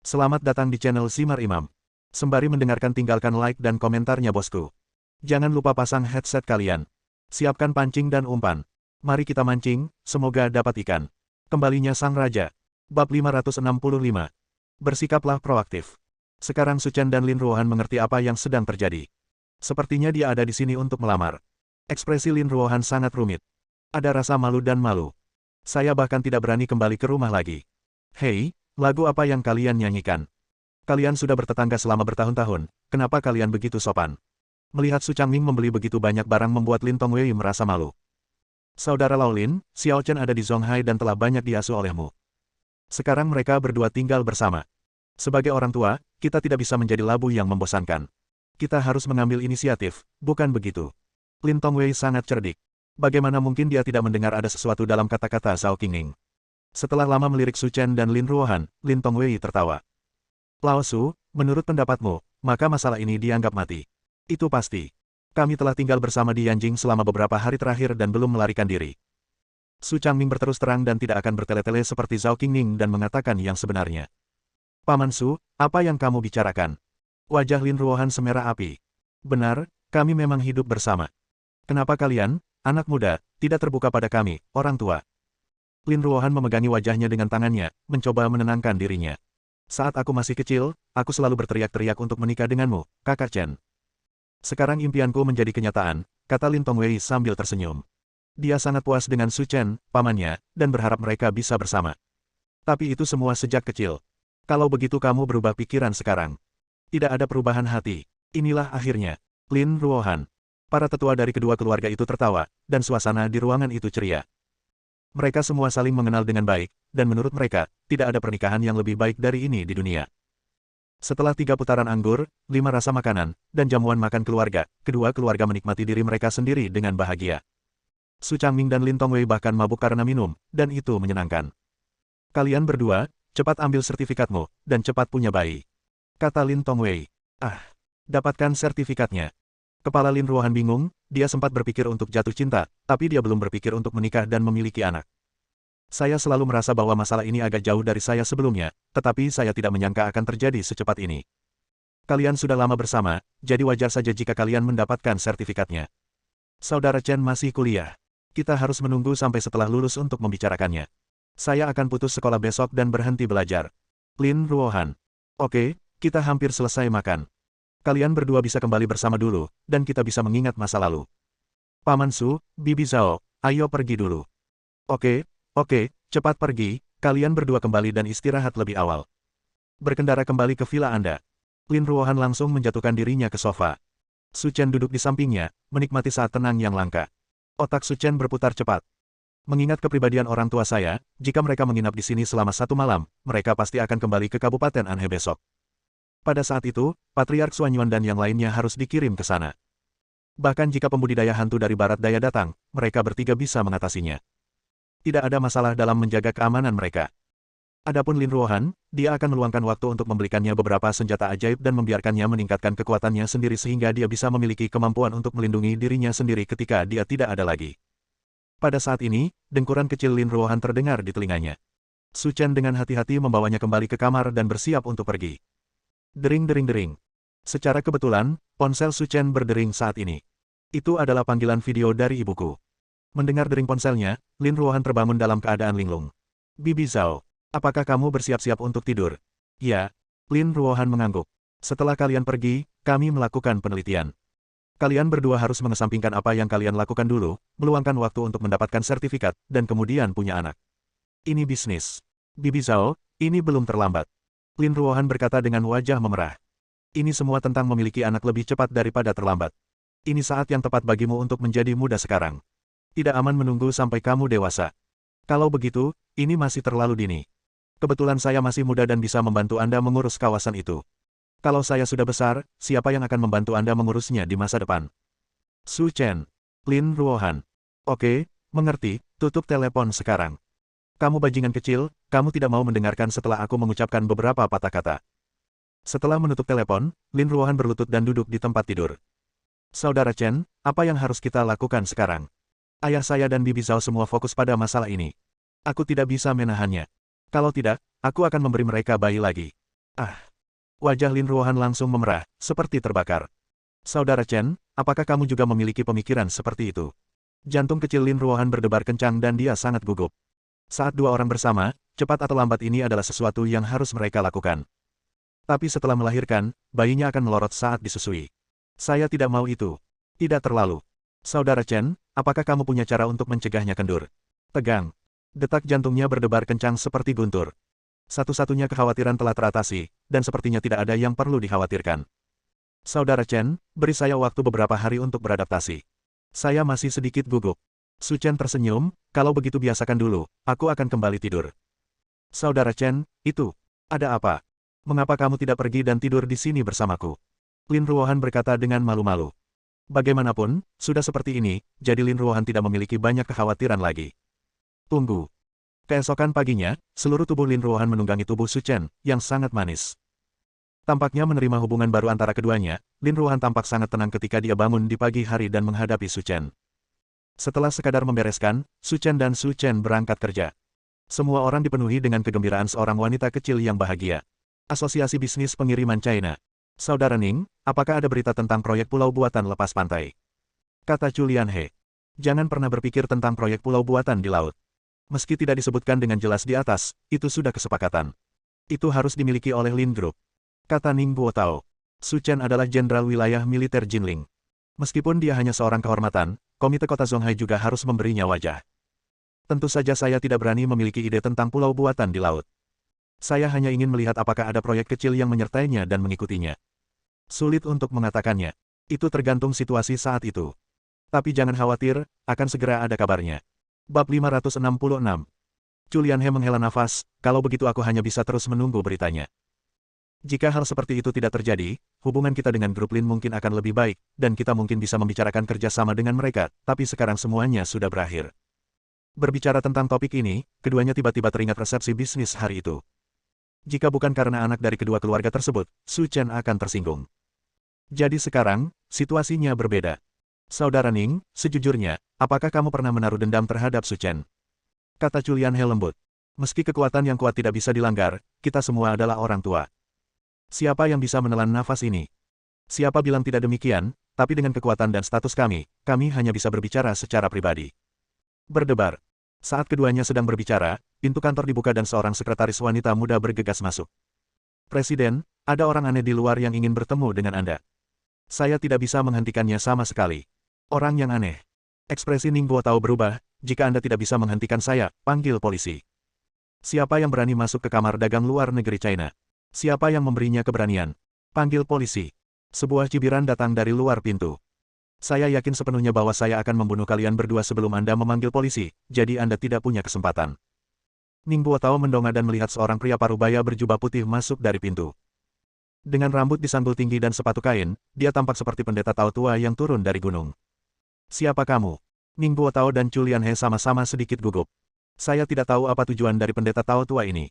Selamat datang di channel Simar Imam. Sembari mendengarkan tinggalkan like dan komentarnya bosku. Jangan lupa pasang headset kalian. Siapkan pancing dan umpan. Mari kita mancing, semoga dapat ikan. Kembalinya Sang Raja. Bab 565. Bersikaplah proaktif. Sekarang Su Chen dan Lin Ruohan mengerti apa yang sedang terjadi. Sepertinya dia ada di sini untuk melamar. Ekspresi Lin Ruohan sangat rumit. Ada rasa malu dan malu. Saya bahkan tidak berani kembali ke rumah lagi. Hei, lagu apa yang kalian nyanyikan? Kalian sudah bertetangga selama bertahun-tahun, kenapa kalian begitu sopan? Melihat Su Changming membeli begitu banyak barang membuat Lin Tongwei merasa malu. Saudara Lao Lin, Xiao Chen ada di Zonghai dan telah banyak diasuh olehmu. Sekarang mereka berdua tinggal bersama. Sebagai orang tua, kita tidak bisa menjadi labu yang membosankan. Kita harus mengambil inisiatif, bukan begitu? Lin Tongwei sangat cerdik. Bagaimana mungkin dia tidak mendengar ada sesuatu dalam kata-kata Zhao Qingning? Setelah lama melirik Su Chen dan Lin Ruohan, Lin Tongwei tertawa. Lao Su, menurut pendapatmu, maka masalah ini dianggap mati. Itu pasti. Kami telah tinggal bersama di Yanjing selama beberapa hari terakhir dan belum melarikan diri. Su Changming berterus terang dan tidak akan bertele-tele seperti Zhao Qingning dan mengatakan yang sebenarnya. Paman Su, apa yang kamu bicarakan? Wajah Lin Ruohan semerah api. Benar, kami memang hidup bersama. Kenapa kalian, anak muda, tidak terbuka pada kami, orang tua? Lin Ruohan memegangi wajahnya dengan tangannya, mencoba menenangkan dirinya. Saat aku masih kecil, aku selalu berteriak-teriak untuk menikah denganmu, kakak Chen. Sekarang impianku menjadi kenyataan, kata Lin Tongwei sambil tersenyum. Dia sangat puas dengan Su Chen, pamannya, dan berharap mereka bisa bersama. Tapi itu semua sejak kecil. Kalau begitu kamu berubah pikiran sekarang. Tidak ada perubahan hati. Inilah akhirnya. Lin Ruohan. Para tetua dari kedua keluarga itu tertawa, dan suasana di ruangan itu ceria. Mereka semua saling mengenal dengan baik, dan menurut mereka, tidak ada pernikahan yang lebih baik dari ini di dunia. Setelah 3 putaran anggur, 5 rasa makanan, dan jamuan makan keluarga, kedua keluarga menikmati diri mereka sendiri dengan bahagia. Su Changming dan Lin Tongwei bahkan mabuk karena minum, dan itu menyenangkan. Kalian berdua, cepat ambil sertifikatmu, dan cepat punya bayi. Kata Lin Tongwei. Ah, dapatkan sertifikatnya. Kepala Lin Ruohan bingung, dia sempat berpikir untuk jatuh cinta, tapi dia belum berpikir untuk menikah dan memiliki anak. Saya selalu merasa bahwa masalah ini agak jauh dari saya sebelumnya, tetapi saya tidak menyangka akan terjadi secepat ini. Kalian sudah lama bersama, jadi wajar saja jika kalian mendapatkan sertifikatnya. Saudara Chen masih kuliah. Kita harus menunggu sampai setelah lulus untuk membicarakannya. Saya akan putus sekolah besok dan berhenti belajar. Lin Ruohan. Oke, kita hampir selesai makan. Kalian berdua bisa kembali bersama dulu, dan kita bisa mengingat masa lalu. Paman Su, Bibi Zhao, ayo pergi dulu. Oke, cepat pergi, kalian berdua kembali dan istirahat lebih awal. Berkendara kembali ke villa Anda. Lin Ruohan langsung menjatuhkan dirinya ke sofa. Su Chen duduk di sampingnya, menikmati saat tenang yang langka. Otak Su Chen berputar cepat. Mengingat kepribadian orang tua saya, jika mereka menginap di sini selama 1 malam, mereka pasti akan kembali ke Kabupaten Anhe besok. Pada saat itu, Patriark Xuanyuan dan yang lainnya harus dikirim ke sana. Bahkan jika pembudidaya hantu dari barat daya datang, mereka bertiga bisa mengatasinya. Tidak ada masalah dalam menjaga keamanan mereka. Adapun Lin Ruohan, dia akan meluangkan waktu untuk membelikannya beberapa senjata ajaib dan membiarkannya meningkatkan kekuatannya sendiri sehingga dia bisa memiliki kemampuan untuk melindungi dirinya sendiri ketika dia tidak ada lagi. Pada saat ini, dengkuran kecil Lin Ruohan terdengar di telinganya. Su Chen dengan hati-hati membawanya kembali ke kamar dan bersiap untuk pergi. Dering-dering-dering. Secara kebetulan, ponsel Su Chen berdering saat ini. Itu adalah panggilan video dari ibuku. Mendengar dering ponselnya, Lin Ruohan terbangun dalam keadaan linglung. Bibi Zhao, apakah kamu bersiap-siap untuk tidur? Ya. Lin Ruohan mengangguk. Setelah kalian pergi, kami melakukan penelitian. Kalian berdua harus mengesampingkan apa yang kalian lakukan dulu, meluangkan waktu untuk mendapatkan sertifikat, dan kemudian punya anak. Ini bisnis. Bibi Zhao, ini belum terlambat. Lin Ruohan berkata dengan wajah memerah. Ini semua tentang memiliki anak lebih cepat daripada terlambat. Ini saat yang tepat bagimu untuk menjadi muda sekarang. Tidak aman menunggu sampai kamu dewasa. Kalau begitu, ini masih terlalu dini. Kebetulan saya masih muda dan bisa membantu Anda mengurus kawasan itu. Kalau saya sudah besar, siapa yang akan membantu Anda mengurusnya di masa depan? Su Chen. Lin Ruohan. Oke, mengerti, tutup telepon sekarang. Kamu bajingan kecil, kamu tidak mau mendengarkan setelah aku mengucapkan beberapa patah kata. Setelah menutup telepon, Lin Ruohan berlutut dan duduk di tempat tidur. Saudara Chen, apa yang harus kita lakukan sekarang? Ayah saya dan Bibi Zhao semua fokus pada masalah ini. Aku tidak bisa menahannya. Kalau tidak, aku akan memberi mereka bayi lagi. Ah, wajah Lin Ruohan langsung memerah, seperti terbakar. Saudara Chen, apakah kamu juga memiliki pemikiran seperti itu? Jantung kecil Lin Ruohan berdebar kencang dan dia sangat gugup. Saat dua orang bersama, cepat atau lambat ini adalah sesuatu yang harus mereka lakukan. Tapi setelah melahirkan, bayinya akan melorot saat disusui. Saya tidak mau itu. Tidak terlalu. Saudara Chen, apakah kamu punya cara untuk mencegahnya kendur? Tegang. Detak jantungnya berdebar kencang seperti guntur. Satu-satunya kekhawatiran telah teratasi, dan sepertinya tidak ada yang perlu dikhawatirkan. Saudara Chen, beri saya waktu beberapa hari untuk beradaptasi. Saya masih sedikit gugup. Su Chen tersenyum, kalau begitu biasakan dulu, aku akan kembali tidur. Saudara Chen, itu, ada apa? Mengapa kamu tidak pergi dan tidur di sini bersamaku? Lin Ruohan berkata dengan malu-malu. Bagaimanapun, sudah seperti ini, jadi Lin Ruohan tidak memiliki banyak kekhawatiran lagi. Tunggu. Keesokan paginya, seluruh tubuh Lin Ruohan menunggangi tubuh Su Chen, yang sangat manis. Tampaknya menerima hubungan baru antara keduanya, Lin Ruohan tampak sangat tenang ketika dia bangun di pagi hari dan menghadapi Su Chen. Setelah sekadar membereskan, Su Chen dan Su Chen berangkat kerja. Semua orang dipenuhi dengan kegembiraan seorang wanita kecil yang bahagia. Asosiasi Bisnis Pengiriman China. Saudara Ning, apakah ada berita tentang proyek pulau buatan lepas pantai? Kata Chu Lianhe. Jangan pernah berpikir tentang proyek pulau buatan di laut. Meski tidak disebutkan dengan jelas di atas, itu sudah kesepakatan. Itu harus dimiliki oleh Lin Group. Kata Ning Guotao. Su Chen adalah jenderal wilayah militer Jinling. Meskipun dia hanya seorang kehormatan, Komite Kota Zonghai juga harus memberinya wajah. Tentu saja saya tidak berani memiliki ide tentang pulau buatan di laut. Saya hanya ingin melihat apakah ada proyek kecil yang menyertainya dan mengikutinya. Sulit untuk mengatakannya. Itu tergantung situasi saat itu. Tapi jangan khawatir, akan segera ada kabarnya. Bab 566. Chu Lianhe menghela nafas, kalau begitu aku hanya bisa terus menunggu beritanya. Jika hal seperti itu tidak terjadi, hubungan kita dengan grup Lin mungkin akan lebih baik, dan kita mungkin bisa membicarakan kerjasama dengan mereka, tapi sekarang semuanya sudah berakhir. Berbicara tentang topik ini, keduanya tiba-tiba teringat resepsi bisnis hari itu. Jika bukan karena anak dari kedua keluarga tersebut, Su Chen akan tersinggung. Jadi sekarang, situasinya berbeda. Saudara Ning, sejujurnya, apakah kamu pernah menaruh dendam terhadap Su Chen? Kata Chu Lianhe lembut. Meski kekuatan yang kuat tidak bisa dilanggar, kita semua adalah orang tua. Siapa yang bisa menelan nafas ini? Siapa bilang tidak demikian, tapi dengan kekuatan dan status kami hanya bisa berbicara secara pribadi. Berdebar. Saat keduanya sedang berbicara, pintu kantor dibuka dan seorang sekretaris wanita muda bergegas masuk. Presiden, ada orang aneh di luar yang ingin bertemu dengan Anda. Saya tidak bisa menghentikannya sama sekali. Orang yang aneh. Ekspresi Ning Guotao berubah, jika Anda tidak bisa menghentikan saya, panggil polisi. Siapa yang berani masuk ke kamar dagang luar negeri China? Siapa yang memberinya keberanian? Panggil polisi. Sebuah cibiran datang dari luar pintu. Saya yakin sepenuhnya bahwa saya akan membunuh kalian berdua sebelum Anda memanggil polisi, jadi Anda tidak punya kesempatan. Ning Guotao mendongak dan melihat seorang pria parubaya berjubah putih masuk dari pintu. Dengan rambut disanggul tinggi dan sepatu kain, dia tampak seperti pendeta Tao tua yang turun dari gunung. Siapa kamu? Ning Guotao dan Chu Lianhe sama-sama sedikit gugup. Saya tidak tahu apa tujuan dari pendeta Tao tua ini.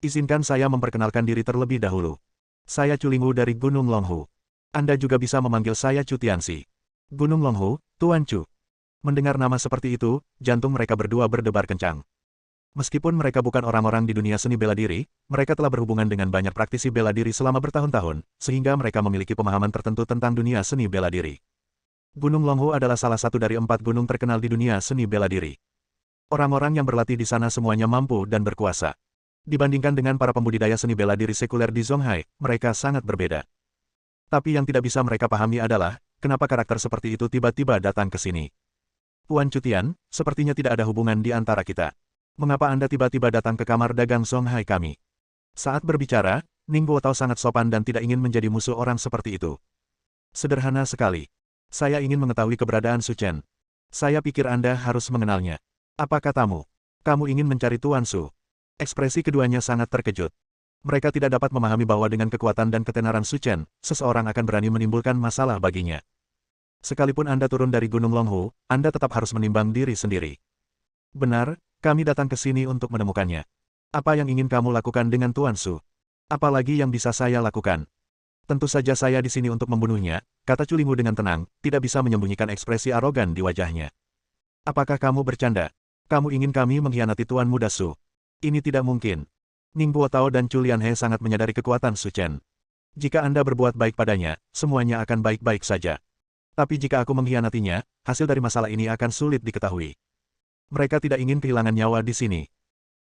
Izinkan saya memperkenalkan diri terlebih dahulu. Saya Chu Linghu dari Gunung Longhu. Anda juga bisa memanggil saya Chu Tianxi. Gunung Longhu, Tuan Chu. Mendengar nama seperti itu, jantung mereka berdua berdebar kencang. Meskipun mereka bukan orang-orang di dunia seni bela diri, mereka telah berhubungan dengan banyak praktisi bela diri selama bertahun-tahun, sehingga mereka memiliki pemahaman tertentu tentang dunia seni bela diri. Gunung Longhu adalah salah satu dari 4 gunung terkenal di dunia seni bela diri. Orang-orang yang berlatih di sana semuanya mampu dan berkuasa. Dibandingkan dengan para pembudidaya seni bela diri sekuler di Zonghai, mereka sangat berbeda. Tapi yang tidak bisa mereka pahami adalah, kenapa karakter seperti itu tiba-tiba datang ke sini. Tuan Chu Tian, sepertinya tidak ada hubungan di antara kita. Mengapa Anda tiba-tiba datang ke kamar dagang Zonghai kami? Saat berbicara, Ning Guotao sangat sopan dan tidak ingin menjadi musuh orang seperti itu. Sederhana sekali. Saya ingin mengetahui keberadaan Su Chen. Saya pikir Anda harus mengenalnya. Apa katamu? Kamu ingin mencari Tuan Su? Ekspresi keduanya sangat terkejut. Mereka tidak dapat memahami bahwa dengan kekuatan dan ketenaran Su Chen, seseorang akan berani menimbulkan masalah baginya. Sekalipun Anda turun dari Gunung Longhu, Anda tetap harus menimbang diri sendiri. Benar, kami datang ke sini untuk menemukannya. Apa yang ingin kamu lakukan dengan Tuan Su? Apalagi yang bisa saya lakukan? Tentu saja saya di sini untuk membunuhnya, kata Chu Linghu dengan tenang, tidak bisa menyembunyikan ekspresi arogan di wajahnya. Apakah kamu bercanda? Kamu ingin kami mengkhianati Tuan Muda Su? Ini tidak mungkin. Ning Buotao dan Chu Lianhe sangat menyadari kekuatan Su Chen. Jika Anda berbuat baik padanya, semuanya akan baik-baik saja. Tapi jika aku mengkhianatinya, hasil dari masalah ini akan sulit diketahui. Mereka tidak ingin kehilangan nyawa di sini.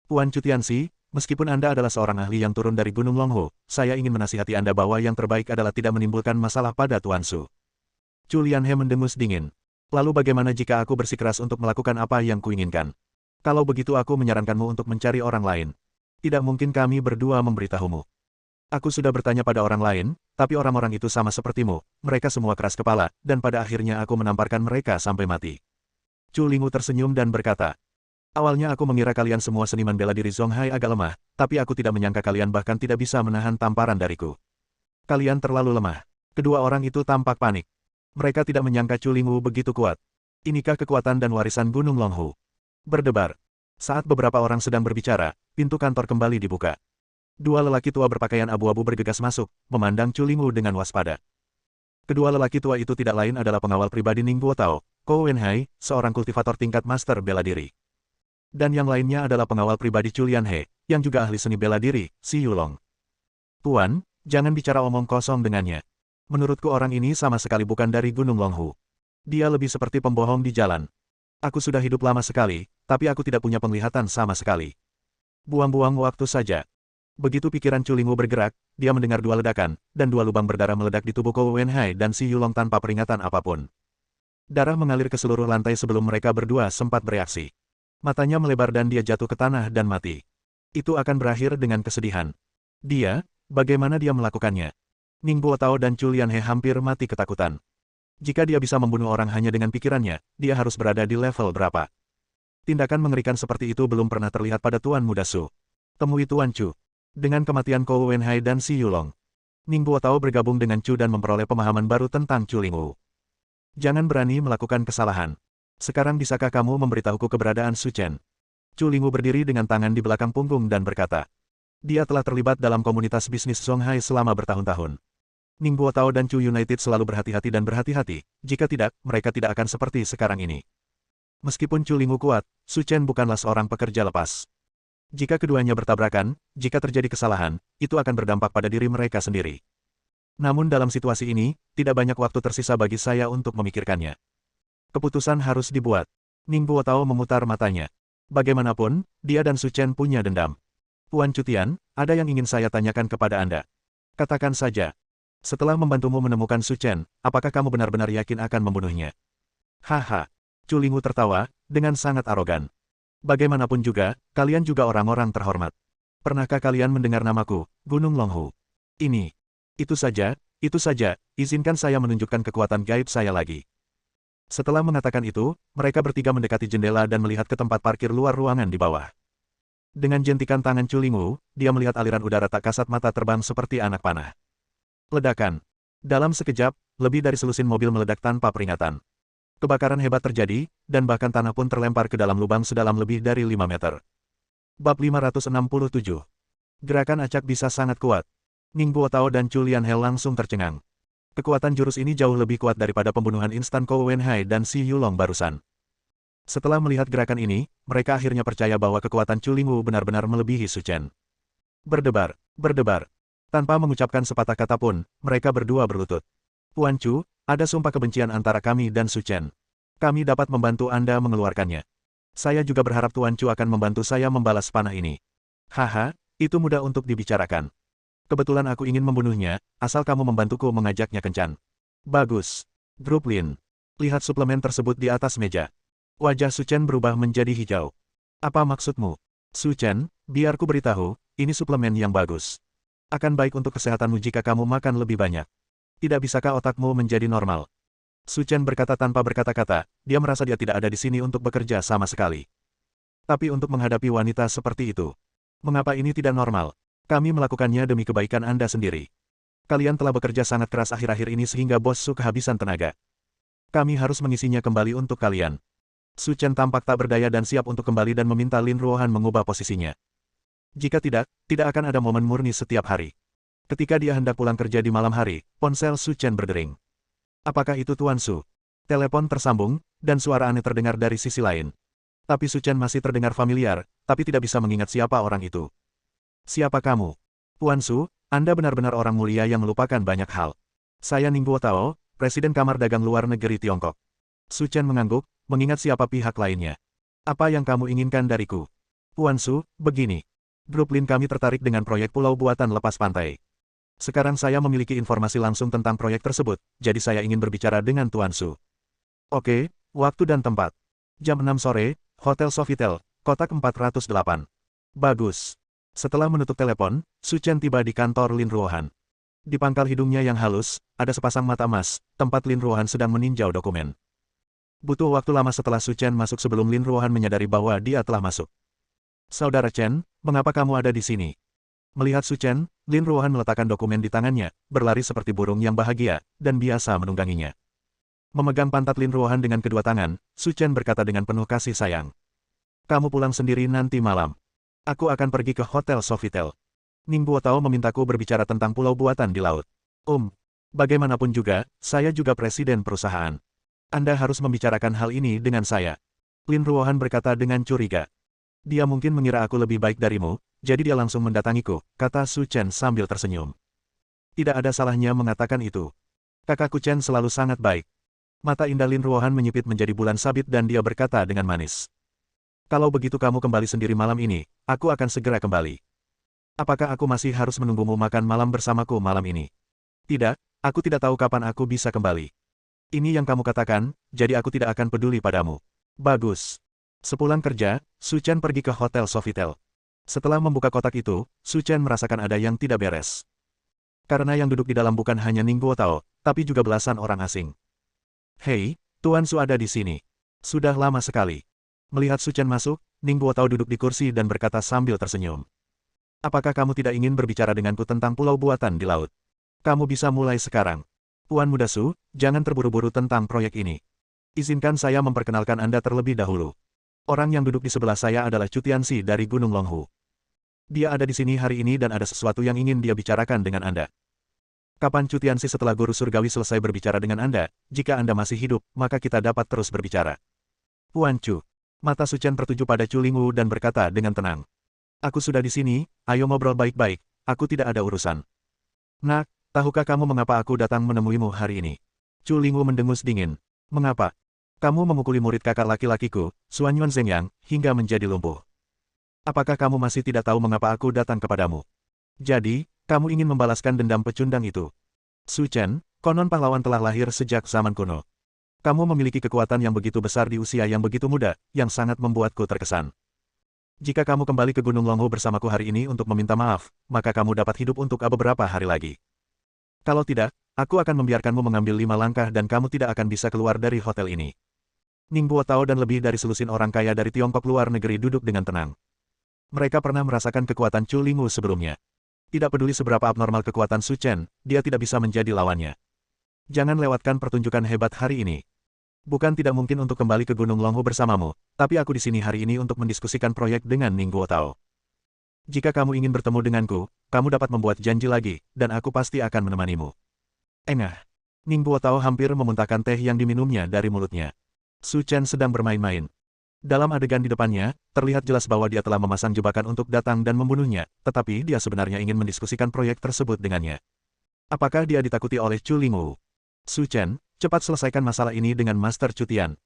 Tuan Chu Tianxi, meskipun Anda adalah seorang ahli yang turun dari Gunung Longhu, saya ingin menasihati Anda bahwa yang terbaik adalah tidak menimbulkan masalah pada Tuan Su. Chu Lianhe mendengus dingin. Lalu bagaimana jika aku bersikeras untuk melakukan apa yang kuinginkan? Kalau begitu aku menyarankanmu untuk mencari orang lain. Tidak mungkin kami berdua memberitahumu. Aku sudah bertanya pada orang lain, tapi orang-orang itu sama sepertimu, mereka semua keras kepala, dan pada akhirnya aku menamparkan mereka sampai mati. Chu Lingwu tersenyum dan berkata, awalnya aku mengira kalian semua seniman bela diri Zonghai agak lemah, tapi aku tidak menyangka kalian bahkan tidak bisa menahan tamparan dariku. Kalian terlalu lemah. Kedua orang itu tampak panik. Mereka tidak menyangka Chu Lingwu begitu kuat. Inikah kekuatan dan warisan Gunung Longhu? Berdebar. Saat beberapa orang sedang berbicara, pintu kantor kembali dibuka. Dua lelaki tua berpakaian abu-abu bergegas masuk, memandang Chu Lingwu dengan waspada. Kedua lelaki tua itu tidak lain adalah pengawal pribadi Ning Buotao, Kou Wenhai, seorang kultivator tingkat master bela diri. Dan yang lainnya adalah pengawal pribadi Chu Lianhe, yang juga ahli seni bela diri, Si Yulong. Tuan, jangan bicara omong kosong dengannya. Menurutku orang ini sama sekali bukan dari Gunung Longhu. Dia lebih seperti pembohong di jalan. Aku sudah hidup lama sekali, tapi aku tidak punya penglihatan sama sekali. Buang-buang waktu saja. Begitu pikiran Chu Lingwu bergerak, dia mendengar dua ledakan, dan dua lubang berdarah meledak di tubuh Kou Wenhai dan Si Yulong tanpa peringatan apapun. Darah mengalir ke seluruh lantai sebelum mereka berdua sempat bereaksi. Matanya melebar dan dia jatuh ke tanah dan mati. Itu akan berakhir dengan kesedihan. Dia, bagaimana dia melakukannya? Ning Buotao dan Chu Lianhe hampir mati ketakutan. Jika dia bisa membunuh orang hanya dengan pikirannya, dia harus berada di level berapa? Tindakan mengerikan seperti itu belum pernah terlihat pada Tuan Muda Su. Temui Tuan Chu. Dengan kematian Kou Wenhai dan Si Yulong, Ning Buotao bergabung dengan Chu dan memperoleh pemahaman baru tentang Chu Lingwu. Jangan berani melakukan kesalahan. Sekarang bisakah kamu memberitahuku keberadaan Su Chen? Chu Lingwu berdiri dengan tangan di belakang punggung dan berkata, dia telah terlibat dalam komunitas bisnis Zonghai selama bertahun-tahun. Ning Buotao dan Chu United selalu berhati-hati dan berhati-hati, jika tidak, mereka tidak akan seperti sekarang ini. Meskipun Chu Lingwu kuat, Su Chen bukanlah seorang pekerja lepas. Jika keduanya bertabrakan, jika terjadi kesalahan, itu akan berdampak pada diri mereka sendiri. Namun dalam situasi ini, tidak banyak waktu tersisa bagi saya untuk memikirkannya. Keputusan harus dibuat. Ning Buotao memutar matanya. Bagaimanapun, dia dan Su Chen punya dendam. Tuan Chu Tian, ada yang ingin saya tanyakan kepada Anda. Katakan saja. Setelah membantumu menemukan Su Chen, apakah kamu benar-benar yakin akan membunuhnya? Haha. Chu Lingwu tertawa, dengan sangat arogan. Bagaimanapun juga, kalian juga orang-orang terhormat. Pernahkah kalian mendengar namaku, Gunung Longhu? Ini. Itu saja, izinkan saya menunjukkan kekuatan gaib saya lagi. Setelah mengatakan itu, mereka bertiga mendekati jendela dan melihat ke tempat parkir luar ruangan di bawah. Dengan jentikan tangan Chu Lingwu, dia melihat aliran udara tak kasat mata terbang seperti anak panah. Ledakan. Dalam sekejap, lebih dari selusin mobil meledak tanpa peringatan. Kebakaran hebat terjadi, dan bahkan tanah pun terlempar ke dalam lubang sedalam lebih dari 5 meter. Bab 567. Gerakan acak bisa sangat kuat. Ning Buotao dan Chu Lianhe langsung tercengang. Kekuatan jurus ini jauh lebih kuat daripada pembunuhan instan Kou Wenhai dan Si Yulong barusan. Setelah melihat gerakan ini, mereka akhirnya percaya bahwa kekuatan Chu Lingwu benar-benar melebihi Su Chen. Berdebar, berdebar. Tanpa mengucapkan sepatah kata pun, mereka berdua berlutut. Tuan Chu, ada sumpah kebencian antara kami dan Su Chen. Kami dapat membantu Anda mengeluarkannya. Saya juga berharap Tuan Chu akan membantu saya membalas panah ini. Haha, itu mudah untuk dibicarakan. Kebetulan aku ingin membunuhnya, asal kamu membantuku mengajaknya kencan. Bagus. Grup Lin. Lihat suplemen tersebut di atas meja. Wajah Su Chen berubah menjadi hijau. Apa maksudmu? Su Chen, biar ku beritahu, ini suplemen yang bagus. Akan baik untuk kesehatanmu jika kamu makan lebih banyak. Tidak bisakah otakmu menjadi normal? Su Chen berkata tanpa berkata-kata, dia merasa dia tidak ada di sini untuk bekerja sama sekali. Tapi untuk menghadapi wanita seperti itu, mengapa ini tidak normal? Kami melakukannya demi kebaikan Anda sendiri. Kalian telah bekerja sangat keras akhir-akhir ini sehingga bos Su kehabisan tenaga. Kami harus mengisinya kembali untuk kalian. Su Chen tampak tak berdaya dan siap untuk kembali dan meminta Lin Ruohan mengubah posisinya. Jika tidak, tidak akan ada momen murni setiap hari. Ketika dia hendak pulang kerja di malam hari, ponsel Su Chen berdering. Apakah itu Tuan Su? Telepon tersambung, dan suara aneh terdengar dari sisi lain. Tapi Su Chen masih terdengar familiar, tapi tidak bisa mengingat siapa orang itu. Siapa kamu? Puan Su, Anda benar-benar orang mulia yang melupakan banyak hal. Saya Ningguo Tao, Presiden Kamar Dagang Luar Negeri Tiongkok. Su Chen mengangguk, mengingat siapa pihak lainnya. Apa yang kamu inginkan dariku? Puan Su, begini. Grup Lin kami tertarik dengan proyek pulau buatan lepas pantai. Sekarang saya memiliki informasi langsung tentang proyek tersebut, jadi saya ingin berbicara dengan Tuan Su. Oke, waktu dan tempat. Jam 6 sore, Hotel Sofitel, kotak 408. Bagus. Setelah menutup telepon, Su Chen tiba di kantor Lin Ruohan. Di pangkal hidungnya yang halus, ada sepasang mata emas, tempat Lin Ruohan sedang meninjau dokumen. Butuh waktu lama setelah Su Chen masuk sebelum Lin Ruohan menyadari bahwa dia telah masuk. Saudara Chen, mengapa kamu ada di sini? Melihat Su Chen, Lin Ruohan meletakkan dokumen di tangannya, berlari seperti burung yang bahagia, dan biasa menungganginya. Memegang pantat Lin Ruohan dengan kedua tangan, Su Chen berkata dengan penuh kasih sayang. Kamu pulang sendiri nanti malam. Aku akan pergi ke Hotel Sofitel. Ningguo Tao memintaku berbicara tentang pulau buatan di laut. Bagaimanapun juga, saya juga presiden perusahaan. Anda harus membicarakan hal ini dengan saya. Lin Ruohan berkata dengan curiga. Dia mungkin mengira aku lebih baik darimu, jadi dia langsung mendatangiku, kata Su Chen sambil tersenyum. Tidak ada salahnya mengatakan itu. Kakakku Chen selalu sangat baik. Mata indah Lin Ruohan menyipit menjadi bulan sabit dan dia berkata dengan manis. Kalau begitu kamu kembali sendiri malam ini, aku akan segera kembali. Apakah aku masih harus menunggumu makan malam bersamaku malam ini? Tidak, aku tidak tahu kapan aku bisa kembali. Ini yang kamu katakan, jadi aku tidak akan peduli padamu. Bagus. Sepulang kerja, Su Chen pergi ke Hotel Sofitel. Setelah membuka kotak itu, Su Chen merasakan ada yang tidak beres. Karena yang duduk di dalam bukan hanya Ningguo Tao, tapi juga belasan orang asing. Hei, Tuan Su ada di sini. Sudah lama sekali. Melihat Su Chen masuk, Ningguo Tao duduk di kursi dan berkata sambil tersenyum. Apakah kamu tidak ingin berbicara denganku tentang pulau buatan di laut? Kamu bisa mulai sekarang. Puan Muda Su, jangan terburu-buru tentang proyek ini. Izinkan saya memperkenalkan Anda terlebih dahulu. Orang yang duduk di sebelah saya adalah Chu Tianxi dari Gunung Longhu. Dia ada di sini hari ini dan ada sesuatu yang ingin dia bicarakan dengan Anda. Kapan Chu Tianxi setelah guru surgawi selesai berbicara dengan Anda? Jika Anda masih hidup, maka kita dapat terus berbicara. Puan Chu. Mata Su Chen tertuju pada Chu Lingwu dan berkata dengan tenang. Aku sudah di sini, ayo ngobrol baik-baik, aku tidak ada urusan. Nak, tahukah kamu mengapa aku datang menemuimu hari ini? Chu Lingwu mendengus dingin. Mengapa? Kamu memukuli murid kakak laki-lakiku, Suan Yuan Zhengyang, hingga menjadi lumpuh. Apakah kamu masih tidak tahu mengapa aku datang kepadamu? Jadi, kamu ingin membalaskan dendam pecundang itu? Su Chen, konon pahlawan telah lahir sejak zaman kuno. Kamu memiliki kekuatan yang begitu besar di usia yang begitu muda, yang sangat membuatku terkesan. Jika kamu kembali ke Gunung Longhu bersamaku hari ini untuk meminta maaf, maka kamu dapat hidup untuk beberapa hari lagi. Kalau tidak, aku akan membiarkanmu mengambil 5 langkah dan kamu tidak akan bisa keluar dari hotel ini. Ningguo Tao dan lebih dari selusin orang kaya dari Tiongkok luar negeri duduk dengan tenang. Mereka pernah merasakan kekuatan Chu Lingwu sebelumnya. Tidak peduli seberapa abnormal kekuatan Su Chen, dia tidak bisa menjadi lawannya. Jangan lewatkan pertunjukan hebat hari ini. Bukan tidak mungkin untuk kembali ke Gunung Longhu bersamamu, tapi aku di sini hari ini untuk mendiskusikan proyek dengan Ningguo Tao. Jika kamu ingin bertemu denganku, kamu dapat membuat janji lagi, dan aku pasti akan menemanimu. Engah. Ningguo Tao hampir memuntahkan teh yang diminumnya dari mulutnya. Su Chen sedang bermain-main. Dalam adegan di depannya, terlihat jelas bahwa dia telah memasang jebakan untuk datang dan membunuhnya, tetapi dia sebenarnya ingin mendiskusikan proyek tersebut dengannya. Apakah dia ditakuti oleh Chu Lingwu? Su Chen, cepat selesaikan masalah ini dengan Master Chu Tian.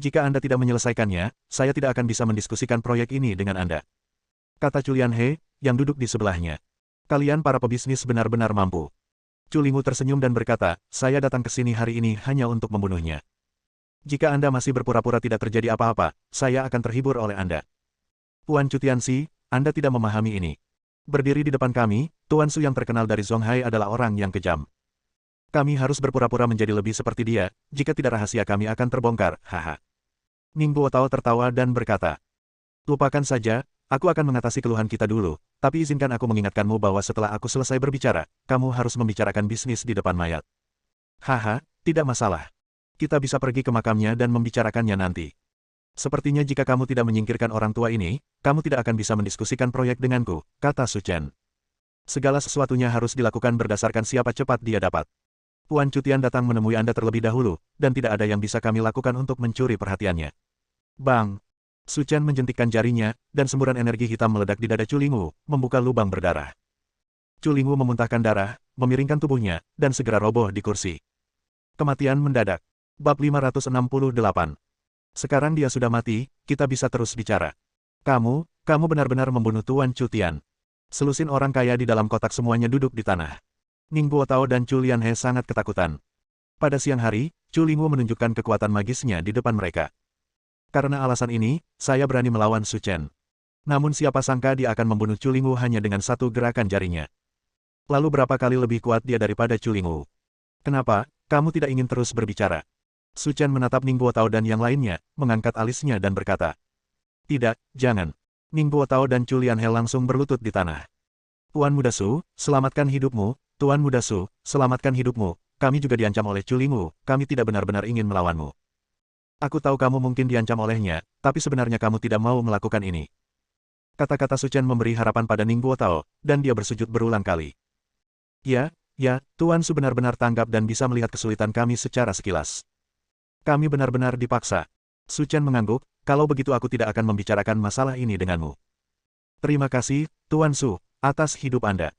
Jika Anda tidak menyelesaikannya, saya tidak akan bisa mendiskusikan proyek ini dengan Anda. Kata Chu Lianhe, yang duduk di sebelahnya. Kalian para pebisnis benar-benar mampu. Chu Lingwu tersenyum dan berkata, saya datang ke sini hari ini hanya untuk membunuhnya. Jika Anda masih berpura-pura tidak terjadi apa-apa, saya akan terhibur oleh Anda. Puan Chu Tianxi, Anda tidak memahami ini. Berdiri di depan kami, Tuan Su yang terkenal dari Zonghai adalah orang yang kejam. Kami harus berpura-pura menjadi lebih seperti dia, jika tidak rahasia kami akan terbongkar, haha. Ningguo Tao tertawa dan berkata, lupakan saja, aku akan mengatasi keluhan kita dulu, tapi izinkan aku mengingatkanmu bahwa setelah aku selesai berbicara, kamu harus membicarakan bisnis di depan mayat. Haha, tidak masalah. Kita bisa pergi ke makamnya dan membicarakannya nanti. Sepertinya jika kamu tidak menyingkirkan orang tua ini, kamu tidak akan bisa mendiskusikan proyek denganku, kata Su Chen. Segala sesuatunya harus dilakukan berdasarkan siapa cepat dia dapat. Puan Chu Tian datang menemui Anda terlebih dahulu, dan tidak ada yang bisa kami lakukan untuk mencuri perhatiannya. Bang! Su Chen menjentikkan jarinya, dan semburan energi hitam meledak di dada Chu Lingwu, membuka lubang berdarah. Chu Lingwu memuntahkan darah, memiringkan tubuhnya, dan segera roboh di kursi. Kematian mendadak. Bab 568. Sekarang dia sudah mati, kita bisa terus bicara. Kamu benar-benar membunuh Tuan Chu Tian. Selusin orang kaya di dalam kotak semuanya duduk di tanah. Ning Guotao dan Chu Lianhe sangat ketakutan. Pada siang hari, Chu Lingwu menunjukkan kekuatan magisnya di depan mereka. Karena alasan ini, saya berani melawan Su Chen. Namun siapa sangka dia akan membunuh Chu Lingwu hanya dengan satu gerakan jarinya. Lalu berapa kali lebih kuat dia daripada Chu Lingwu? Kenapa, kamu tidak ingin terus berbicara? Su Chen menatap Ning Guotao dan yang lainnya, mengangkat alisnya dan berkata. Tidak, jangan. Ning Guotao dan Chu Lianhe langsung berlutut di tanah. Tuan Muda Su, selamatkan hidupmu. Tuan Muda Su, selamatkan hidupmu. Kami juga diancam oleh Chu Lingwu, kami tidak benar-benar ingin melawanmu. Aku tahu kamu mungkin diancam olehnya, tapi sebenarnya kamu tidak mau melakukan ini. Kata-kata Su Chen memberi harapan pada Ning Guotao, dan dia bersujud berulang kali. Ya, Tuan Su benar-benar tanggap dan bisa melihat kesulitan kami secara sekilas. Kami benar-benar dipaksa. Su Chen mengangguk, kalau begitu aku tidak akan membicarakan masalah ini denganmu. Terima kasih, Tuan Su, atas hidup Anda.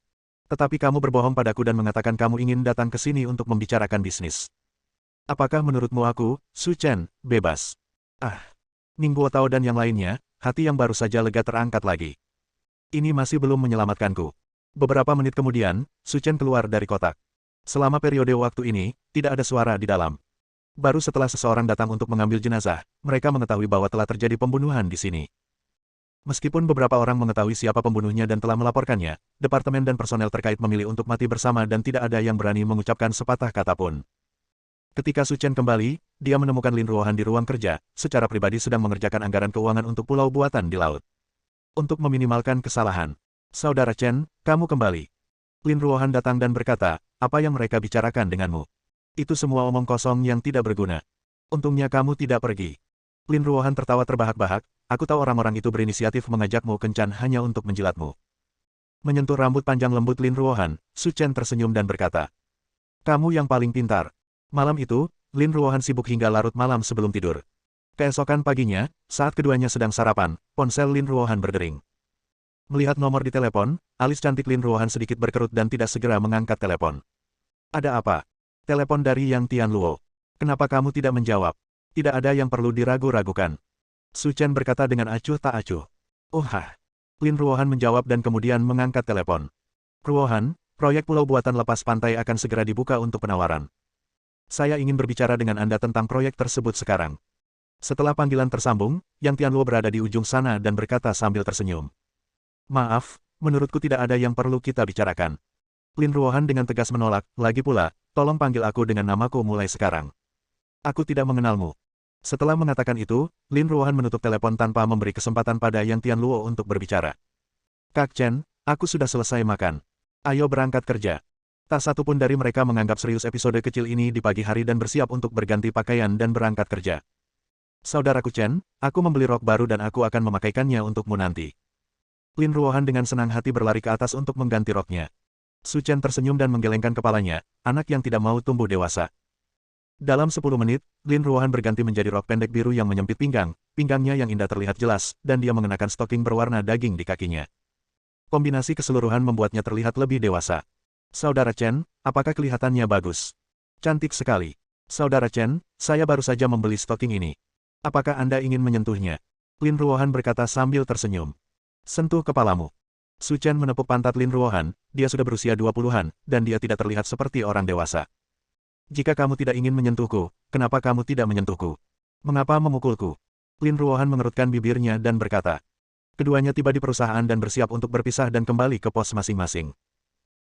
Tetapi kamu berbohong padaku dan mengatakan kamu ingin datang ke sini untuk membicarakan bisnis. Apakah menurutmu aku, Su Chen, bebas? Ning Guotao dan yang lainnya, hati yang baru saja lega terangkat lagi. Ini masih belum menyelamatkanku. Beberapa menit kemudian, Su Chen keluar dari kotak. Selama periode waktu ini, tidak ada suara di dalam. Baru setelah seseorang datang untuk mengambil jenazah, mereka mengetahui bahwa telah terjadi pembunuhan di sini. Meskipun beberapa orang mengetahui siapa pembunuhnya dan telah melaporkannya, departemen dan personel terkait memilih untuk mati bersama dan tidak ada yang berani mengucapkan sepatah kata pun. Ketika Su Chen kembali, dia menemukan Lin Ruohan di ruang kerja, secara pribadi sedang mengerjakan anggaran keuangan untuk pulau buatan di laut. Untuk meminimalkan kesalahan. Saudara Chen, kamu kembali. Lin Ruohan datang dan berkata, apa yang mereka bicarakan denganmu? Itu semua omong kosong yang tidak berguna. Untungnya kamu tidak pergi. Lin Ruohan tertawa terbahak-bahak, aku tahu orang-orang itu berinisiatif mengajakmu kencan hanya untuk menjilatmu. Menyentuh rambut panjang lembut Lin Ruohan, Su Chen tersenyum dan berkata, kamu yang paling pintar. Malam itu, Lin Ruohan sibuk hingga larut malam sebelum tidur. Keesokan paginya, saat keduanya sedang sarapan, ponsel Lin Ruohan berdering. Melihat nomor di telepon, alis cantik Lin Ruohan sedikit berkerut dan tidak segera mengangkat telepon. Ada apa? Telepon dari Yang Tianluo. Kenapa kamu tidak menjawab? Tidak ada yang perlu diragu-ragukan. Su Chen berkata dengan acuh tak acuh. Lin Ruohan menjawab dan kemudian mengangkat telepon. Ruohan, proyek pulau buatan lepas pantai akan segera dibuka untuk penawaran. Saya ingin berbicara dengan Anda tentang proyek tersebut sekarang. Setelah panggilan tersambung, Yang Tianluo berada di ujung sana dan berkata sambil tersenyum. Maaf, menurutku tidak ada yang perlu kita bicarakan. Lin Ruohan dengan tegas menolak, lagi pula, tolong panggil aku dengan namaku mulai sekarang. Aku tidak mengenalmu. Setelah mengatakan itu, Lin Ruohan menutup telepon tanpa memberi kesempatan pada Yang Tianluo untuk berbicara. Kak Chen, aku sudah selesai makan. Ayo berangkat kerja. Tak satu pun dari mereka menganggap serius episode kecil ini di pagi hari dan bersiap untuk berganti pakaian dan berangkat kerja. Saudaraku Chen, aku membeli rok baru dan aku akan memakaikannya untukmu nanti. Lin Ruohan dengan senang hati berlari ke atas untuk mengganti roknya. Su Chen tersenyum dan menggelengkan kepalanya, anak yang tidak mau tumbuh dewasa. Dalam 10 menit, Lin Ruohan berganti menjadi rok pendek biru yang menyempit pinggang, pinggangnya yang indah terlihat jelas, dan dia mengenakan stoking berwarna daging di kakinya. Kombinasi keseluruhan membuatnya terlihat lebih dewasa. Saudara Chen, apakah kelihatannya bagus? Cantik sekali. Saudara Chen, saya baru saja membeli stoking ini. Apakah Anda ingin menyentuhnya? Lin Ruohan berkata sambil tersenyum. Sentuh kepalamu. Su Chen menepuk pantat Lin Ruohan, dia sudah berusia 20-an, dan dia tidak terlihat seperti orang dewasa. Jika kamu tidak ingin menyentuhku, kenapa kamu tidak menyentuhku? Mengapa memukulku? Lin Ruohan mengerutkan bibirnya dan berkata. Keduanya tiba di perusahaan dan bersiap untuk berpisah dan kembali ke pos masing-masing.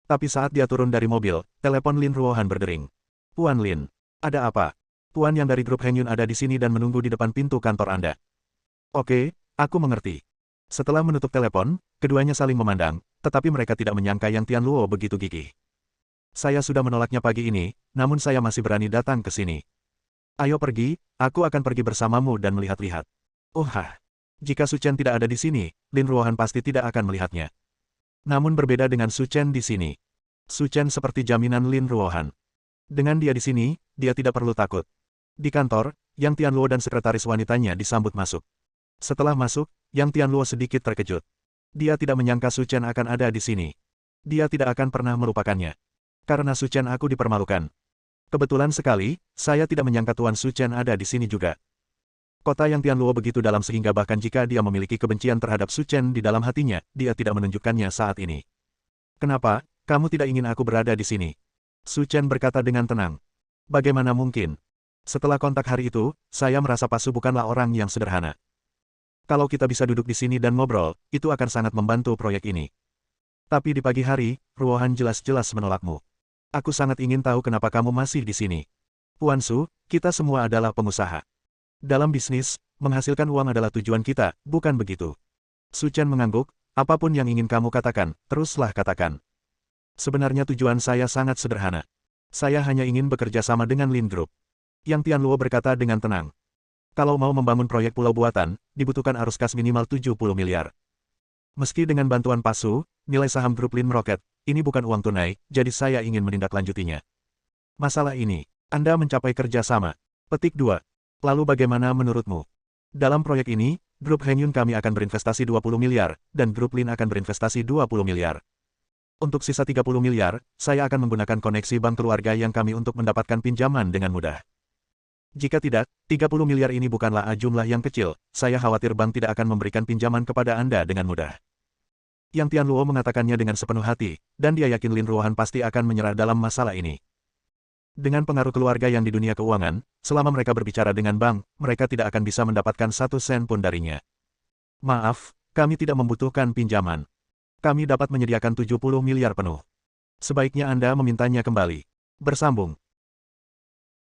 Tapi saat dia turun dari mobil, telepon Lin Ruohan berdering. Tuan Lin, ada apa? Tuan yang dari grup Heng Yun ada di sini dan menunggu di depan pintu kantor Anda. Oke, aku mengerti. Setelah menutup telepon, keduanya saling memandang, tetapi mereka tidak menyangka Yang Tianluo begitu gigih. Saya sudah menolaknya pagi ini, namun saya masih berani datang ke sini. Ayo pergi, aku akan pergi bersamamu dan melihat-lihat. Jika Su Chen tidak ada di sini, Lin Ruohan pasti tidak akan melihatnya. Namun berbeda dengan Su Chen di sini. Su Chen seperti jaminan Lin Ruohan. Dengan dia di sini, dia tidak perlu takut. Di kantor, Yang Tianluo dan sekretaris wanitanya disambut masuk. Setelah masuk, Yang Tianluo sedikit terkejut. Dia tidak menyangka Su Chen akan ada di sini. Dia tidak akan pernah melupakannya. Karena Su Chen aku dipermalukan. Kebetulan sekali, saya tidak menyangka Tuan Su Chen ada di sini juga. Kota Yang Tianluo begitu dalam sehingga bahkan jika dia memiliki kebencian terhadap Su Chen di dalam hatinya, dia tidak menunjukkannya saat ini. Kenapa, kamu tidak ingin aku berada di sini? Su Chen berkata dengan tenang. Bagaimana mungkin? Setelah kontak hari itu, saya merasa Pak Su bukanlah orang yang sederhana. Kalau kita bisa duduk di sini dan ngobrol, itu akan sangat membantu proyek ini. Tapi di pagi hari, Ruohan jelas-jelas menolakmu. Aku sangat ingin tahu kenapa kamu masih di sini. Puan Su, kita semua adalah pengusaha. Dalam bisnis, menghasilkan uang adalah tujuan kita, bukan begitu? Su Chen mengangguk, apapun yang ingin kamu katakan, teruslah katakan. Sebenarnya tujuan saya sangat sederhana. Saya hanya ingin bekerja sama dengan Lin Group. Yang Tianluo berkata dengan tenang. Kalau mau membangun proyek pulau buatan, dibutuhkan arus kas minimal 70 miliar. Meski dengan bantuan Pak Su, nilai saham grup Lin meroket, ini bukan uang tunai, jadi saya ingin menindaklanjutinya. Masalah ini, Anda mencapai kerjasama. Petik 2. Lalu bagaimana menurutmu? Dalam proyek ini, grup Heng Yun kami akan berinvestasi 20 miliar, dan grup Lin akan berinvestasi 20 miliar. Untuk sisa 30 miliar, saya akan menggunakan koneksi bank keluarga yang kami untuk mendapatkan pinjaman dengan mudah. Jika tidak, 30 miliar ini bukanlah jumlah yang kecil, saya khawatir bank tidak akan memberikan pinjaman kepada Anda dengan mudah. Yang Tianluo mengatakannya dengan sepenuh hati, dan dia yakin Lin Ruohan pasti akan menyerah dalam masalah ini. Dengan pengaruh keluarga yang di dunia keuangan, selama mereka berbicara dengan bank, mereka tidak akan bisa mendapatkan 1 sen pun darinya. Maaf, kami tidak membutuhkan pinjaman. Kami dapat menyediakan 70 miliar penuh. Sebaiknya Anda memintanya kembali. Bersambung.